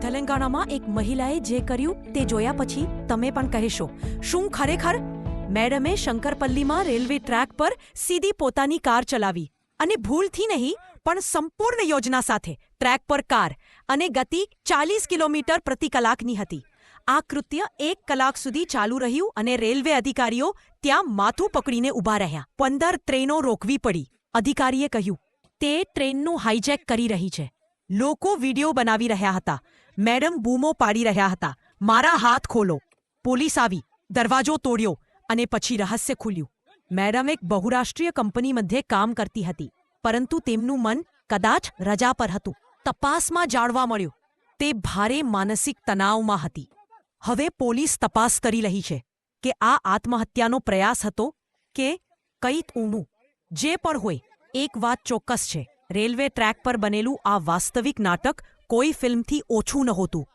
તેલંગાણામાં એક મહિલાએ જે કર્યું તે જોયા પછી તમે પણ કહેશો, શું ખરેખર? મેડમે શંકરપલ્લીમાં રેલવે ટ્રેક પર સીધી પોતાની કાર ચલાવી અને ભૂલથી નહીં પણ સંપૂર્ણ યોજના સાથે ટ્રેક પર કાર અને ગતિ 40 કિલોમીટર પ્રતિ કલાકની હતી. આ કૃત્ય 1 કલાક સુધી ચાલુ રહ્યું અને રેલવે અધિકારીઓ ત્યાં માથું પકડીને ઊભા રહ્યા. 15 ટ્રેનો રોકવી પડી. અધિકારીએ કહ્યું, તે ટ્રેનનું હાઇજેક કરી રહી છે. લોકો વિડીયો બનાવી રહ્યા હતા. મેડમ બૂમો પાડી રહ્યા હતા, મારા હાથ ખોલો. પોલીસ આવી, દરવાજો તોડ્યો અને પછી રહસ્ય ખુલ્યું. મેડમ એક બહુરાષ્ટ્રીય કંપની મધ્યે કામ કરતી હતી, પરંતુ તેમનું મન કદાચ રજા પર હતું. તપાસમાં જાણવા મળ્યું તે ભારે માનસિક તણાવમાં હતી. હવે પોલીસ તપાસ કરી રહી છે કે આ આત્મહત્યાનો પ્રયાસ હતો કે કંઈક ઊંડું. જે પણ હોય, એક વાત ચોક્કસ છે, રેલવે ટ્રેક પર બનેલું આ વાસ્તવિક નાટક કોઈ ફિલ્મથી ઓછું નહોતું.